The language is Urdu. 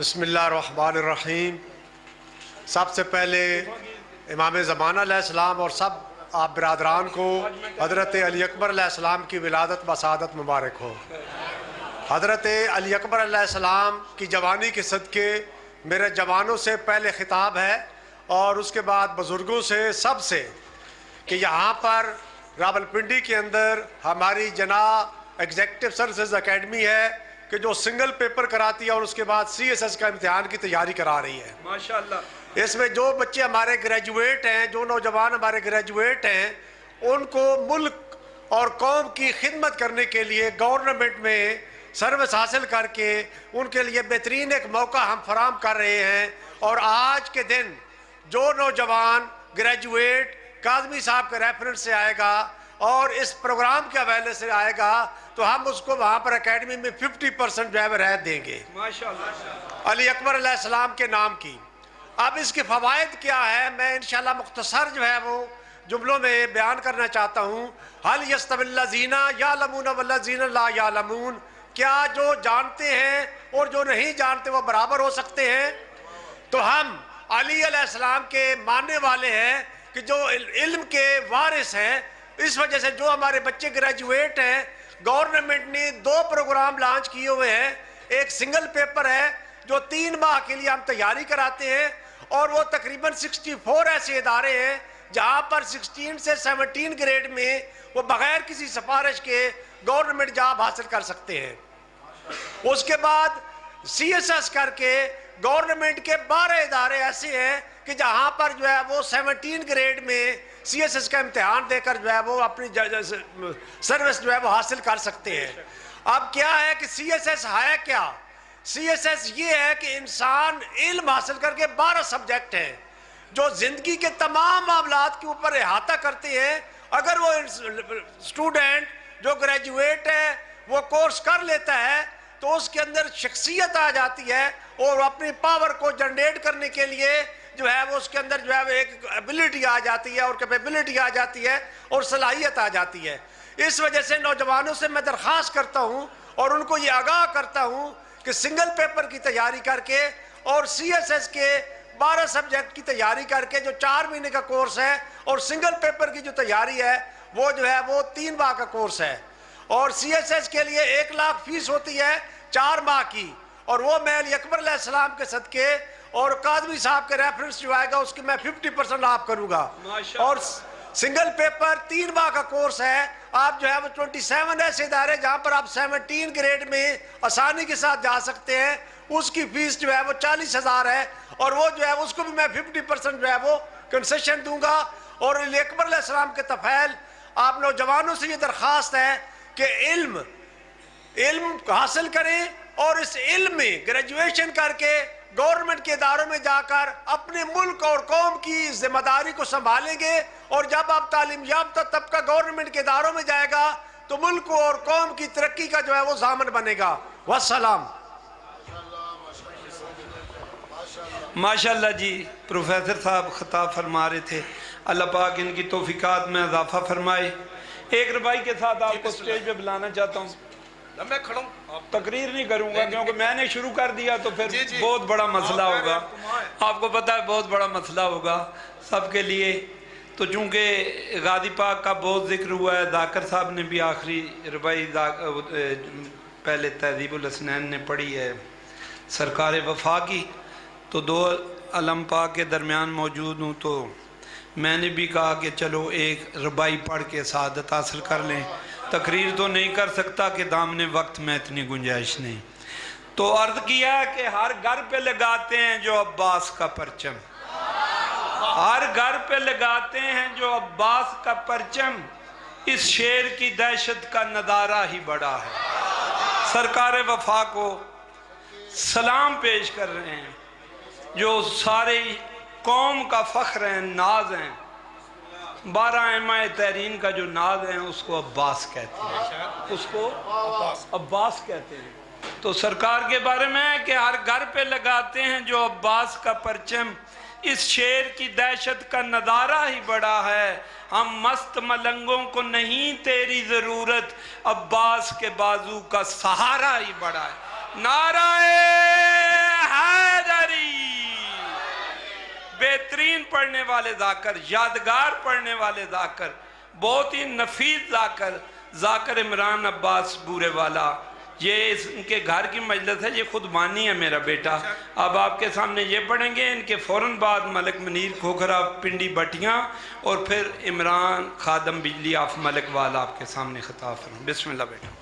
بسم اللہ الرحمن الرحیم۔ سب سے پہلے امام زمانہ علیہ السلام اور سب آپ برادران کو حضرت علی اکبر علیہ السلام کی ولادت بسعادت مبارک ہو۔ حضرت علی اکبر علیہ السلام کی جوانی کے صدقے میرے جوانوں سے پہلے خطاب ہے اور اس کے بعد بزرگوں سے سب سے کہ یہاں پر راولپنڈی کے اندر ہماری جناح ایگزیکٹو سروسز اکیڈمی ہے کہ جو سنگل پیپر کراتی ہے اور اس کے بعد سی ایس ایس کا امتحان کی تیاری کرا رہی ہے۔ ماشاءاللہ۔ اس میں جو بچے ہمارے گریجویٹ ہیں، جو نوجوان ہمارے گریجویٹ ہیں، ان کو ملک اور قوم کی خدمت کرنے کے لیے گورنمنٹ میں سروس حاصل کر کے ان کے لیے بہترین ایک موقع ہم فراہم کر رہے ہیں۔ اور آج کے دن جو نوجوان گریجویٹ کاظمی صاحب کے ریفرنس سے آئے گا اور اس پروگرام کے حوالے سے آئے گا تو ہم اس کو وہاں پر اکیڈمی میں 50% جو ہے وہ رعایت دیں گے ماشاءاللہ۔ علی اکبر علیہ السلام کے نام کی۔ اب اس کے فوائد کیا ہے، میں انشاءاللہ مختصر جو ہے وہ جملوں میں بیان کرنا چاہتا ہوں۔ هل يستوي الذين يعلمون والذين لا يعلمون، کیا جو جانتے ہیں اور جو نہیں جانتے وہ برابر ہو سکتے ہیں؟ تو ہم علی علیہ السلام کے ماننے والے ہیں کہ جو علم کے وارث ہیں، اس وجہ سے جو ہمارے بچے گریجویٹ ہیں، گورنمنٹ نے 2 پروگرام لانچ کیے ہوئے ہیں۔ ایک سنگل پیپر ہے جو 3 ماہ کے لیے ہم تیاری کراتے ہیں اور وہ تقریباً 64 ایسے ادارے ہیں جہاں پر 16 سے 17 گریڈ میں وہ بغیر کسی سفارش کے گورنمنٹ جاب حاصل کر سکتے ہیں۔ اس کے بعد سی ایس ایس کر کے گورنمنٹ کے 12 ادارے ایسے ہیں کہ جہاں پر جو ہے وہ 17 گریڈ میں سی ایس ایس کا امتحان دے کر جو ہے وہ اپنی سروس جو ہے وہ حاصل کر سکتے ہیں۔ اب کیا ہے کہ سی ایس ایس ہے کیا؟ سی ایس ایس یہ ہے کہ انسان علم حاصل کر کے 12 سبجیکٹ ہیں جو زندگی کے تمام معاملات کے اوپر احاطہ کرتے ہیں۔ اگر وہ اسٹوڈنٹ جو گریجویٹ ہے وہ کورس کر لیتا ہے تو اس کے اندر شخصیت آ جاتی ہے اور اپنی پاور کو جنریٹ کرنے کے لیے جو ہے وہ اس کے اندر جو ہے وہ ایک ایبلٹی آ جاتی ہے اور کیپیبلٹی آ جاتی ہے اور صلاحیت آ جاتی ہے۔ اس وجہ سے نوجوانوں سے میں درخواست کرتا ہوں اور ان کو یہ آگاہ کرتا ہوں کہ سنگل پیپر کی تیاری کر کے اور سی ایس ایس کے 12 سبجیکٹ کی تیاری کر کے جو 4 مہینے کا کورس ہے اور سنگل پیپر کی جو تیاری ہے وہ جو ہے وہ 3 ماہ کا کورس ہے۔ اور سی ایس ایس کے لیے 1 لاکھ فیس ہوتی ہے 4 ماہ کی، اور وہ میں علی اکبر علیہ السلام کے صدقے اور کاظمی صاحب کے ریفرنس جو آئے گا اس کی میں 50% آپ کروں گا۔ اور سنگل پیپر 3 ماہ کا کورس ہے۔ آپ جو ہے وہ 27 ایسے ادارے جہاں پر آپ 17 گریڈ میں آسانی کے ساتھ جا سکتے ہیں، اس کی فیس جو ہے وہ 40,000 ہے اور وہ جو ہے اس کو بھی میں 50% جو ہے وہ کنسیشن دوں گا۔ اور علی اکبر علیہ السلام کے طفیل آپ نوجوانوں سے یہ درخواست ہے کہ علم حاصل کریں اور اس علم میں گریجویشن کر کے گورنمنٹ کے اداروں میں جا کر اپنے ملک اور قوم کی ذمہ داری کو سنبھالیں گے، اور جب آپ تعلیم یافتہ طبقہ گورنمنٹ کے اداروں میں جائے گا تو ملک اور قوم کی ترقی کا جو ہے وہ ضامن بنے گا۔ والسلام۔ ماشاءاللہ جی، پروفیسر صاحب خطاب فرما رہے تھے، اللہ پاک ان کی توفیقات میں اضافہ فرمائے۔ ایک ربائی کے ساتھ آپ کو سٹیج پہ بلانا چاہتا ہوں۔ میں کھڑا ہوں، تقریر نہیں کروں گا کیونکہ میں نے شروع کر دیا تو پھر بہت بڑا مسئلہ ہوگا، آپ کو پتہ ہے بہت بڑا مسئلہ ہوگا سب کے لیے۔ تو چونکہ غازی پاک کا بہت ذکر ہوا ہے، ذاکر صاحب نے بھی آخری ربائی پہلے تہذیب الاسنین نے پڑھی ہے سرکار وفا کی، تو 2 علم پاک کے درمیان موجود ہوں تو میں نے بھی کہا کہ چلو ایک ربائی پڑھ کے سعادت حاصل کر لیں۔ تقریر تو نہیں کر سکتا کہ دامن وقت میں اتنی گنجائش نہیں، تو عرض کیا کہ ہر گھر پہ لگاتے ہیں جو عباس کا پرچم، ہر گھر پہ لگاتے ہیں جو عباس کا پرچم، اس شیر کی دہشت کا نظارہ ہی بڑا ہے۔ سرکار وفا کو سلام پیش کر رہے ہیں جو ساری قوم کا فخر ہیں، ناز ہیں۔ 12 ائمہ تحرین کا جو ناز ہیں اس کو عباس کہتے ہیں، اس کو عباس کہتے ہیں۔ تو سرکار کے بارے میں ہے کہ ہر گھر پہ لگاتے ہیں جو عباس کا پرچم، اس شیر کی دہشت کا نظارہ ہی بڑا ہے۔ ہم مست ملنگوں کو نہیں تیری ضرورت، عباس کے بازو کا سہارا ہی بڑا ہے۔ نعرہ بہترین پڑھنے والے ذاکر، یادگار پڑھنے والے ذاکر، بہت ہی نفیس ذاکر، ذاکر عمران عباس بورے والا، یہ ان کے گھر کی مجلس ہے، یہ خود بانی ہے میرا بیٹا۔ اب آپ کے سامنے یہ پڑھیں گے، ان کے فوراً بعد ملک منیر کھوکھرا پنڈی بٹیاں، اور پھر عمران خادم بجلی آف ملک والا آپ کے سامنے خطاب فرمائیں۔ بسم اللہ بیٹا۔